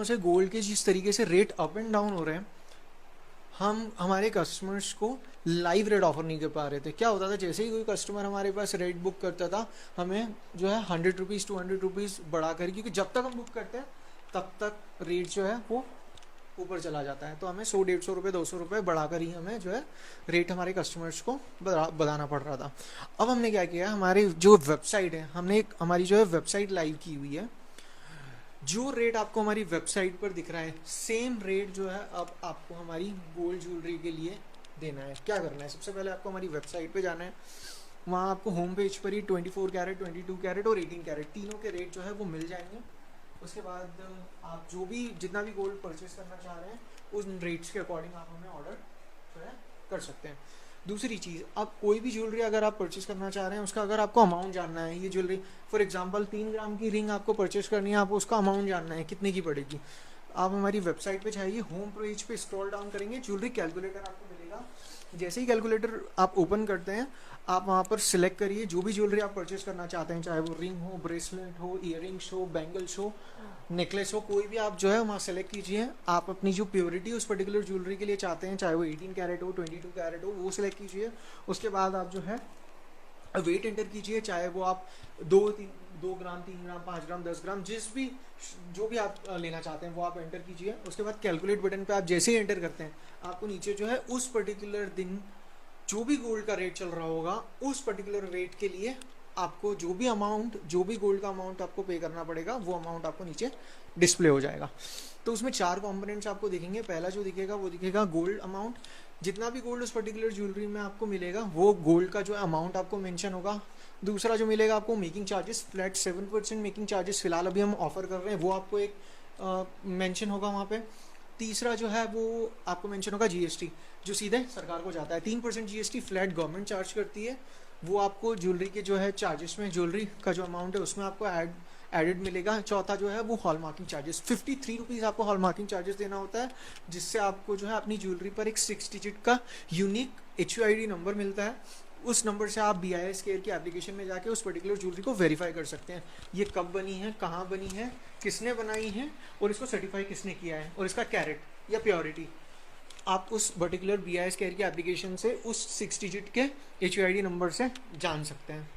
से गोल्ड के जिस तरीके से रेट अप एंड डाउन हो रहे हैं, हम हमारे कस्टमर्स को लाइव रेट ऑफर नहीं कर पा रहे थे। क्या होता था, जैसे ही कोई कस्टमर हमारे पास रेट बुक करता था, हमें जो है 100 रुपीज़ 200 रुपीज़ बढ़ा कर, क्योंकि जब तक हम बुक करते हैं तब तक रेट जो है वो ऊपर चला जाता है, तो हमें 100 150 रुपये 200 रुपये बढ़ाकर ही हमें जो है रेट हमारे कस्टमर्स को बताना पड़ रहा था। अब हमने क्या किया, हमारी जो वेबसाइट है, हमने हमारी जो है वेबसाइट लाइव की हुई है। जो रेट आपको हमारी वेबसाइट पर दिख रहा है, सेम रेट जो है अब आपको हमारी गोल्ड ज्वेलरी के लिए देना है। क्या करना है, सबसे पहले आपको हमारी वेबसाइट पे जाना है। वहाँ आपको होम पेज पर ही 24 कैरेट 22 कैरेट और 18 कैरेट तीनों के रेट जो है वो मिल जाएंगे। उसके बाद आप जो भी जितना भी गोल्ड परचेस करना चाह रहे हैं, उन रेट्स के अकॉर्डिंग आप हमें ऑर्डर जो है कर सकते हैं। दूसरी चीज़, आप कोई भी ज्वेलरी अगर आप परचेस करना चाह रहे हैं, उसका अगर आपको अमाउंट जानना है, ये ज्वेलरी फॉर एग्जांपल 3 ग्राम की रिंग आपको परचेस करनी है, आपको उसका अमाउंट जानना है कितने की पड़ेगी, आप हमारी वेबसाइट पे जाइए, होम पेज पे स्क्रॉल डाउन करेंगे, ज्वेलरी कैलकुलेटर आपको मिलेगा। जैसे ही कैलकुलेटर आप ओपन करते हैं, आप वहाँ पर सिलेक्ट करिए जो भी ज्वेलरी आप परचेस करना चाहते हैं, चाहे वो रिंग हो, ब्रेसलेट हो, ईयरिंग्स हो, बैंगल्स हो, नेकलेस हो, कोई भी आप जो है वहाँ सेलेक्ट कीजिए। आप अपनी जो प्योरिटी उस पर्टिकुलर ज्वेलरी के लिए चाहते हैं, चाहे वो 18 कैरेट हो, 22 कैरेट हो, वो सिलेक्ट कीजिए। उसके बाद आप जो है वेट एंटर कीजिए, चाहे वो आप 2 ग्राम 3 ग्राम 5 ग्राम 10 ग्राम जो भी आप लेना चाहते हैं वो आप एंटर कीजिए। उसके बाद कैलकुलेट बटन पे आप जैसे ही एंटर करते हैं, आपको नीचे जो है उस पर्टिकुलर दिन जो भी गोल्ड का रेट चल रहा होगा, उस पर्टिकुलर रेट के लिए आपको जो भी गोल्ड का अमाउंट आपको पे करना पड़ेगा, वो अमाउंट आपको नीचे डिस्प्ले हो जाएगा। तो उसमें 4 कंपोनेंट्स आपको दिखेंगे। पहला जो दिखेगा वो दिखेगा गोल्ड अमाउंट, जितना भी गोल्ड उस पर्टिकुलर ज्वेलरी में आपको मिलेगा वो गोल्ड का जो अमाउंट आपको मेंशन होगा। दूसरा जो मिलेगा आपको making charges, flat 7% making charges फिलहाल अभी हम ऑफर कर रहे हैं, वो आपको एक मेंशन होगा वहाँ पे। तीसरा जो है वो आपको मेंशन होगा जीएसटी, जो सीधे सरकार को जाता है। 3% जीएसटी फ्लैट गवर्नमेंट चार्ज करती है, वो आपको ज्वेलरी के जो है चार्जेस में, ज्वेलरी का जो अमाउंट है उसमें आपको एडेड मिलेगा। चौथा जो है वो हॉलमार्किंग चार्जेस, 53 रुपीज़ आपको हॉलमार्किंग चार्जेस देना होता है, जिससे आपको जो है अपनी ज्वेलरी पर एक 6 डिजिट का यूनिक HUID नंबर मिलता है। उस नंबर से आप BIS केयर की एप्लीकेशन में जाके उस पर्टिकुलर ज्वेलरी को वेरीफाई कर सकते हैं, ये कब बनी है, कहाँ बनी है, किसने बनाई है और इसको सर्टिफाई किसने किया है, और इसका कैरेट या प्योरिटी आप उस पर्टिकुलर BIS केयर की एप्लीकेशन से उस 6 डिजिट के HUID नंबर से जान सकते हैं।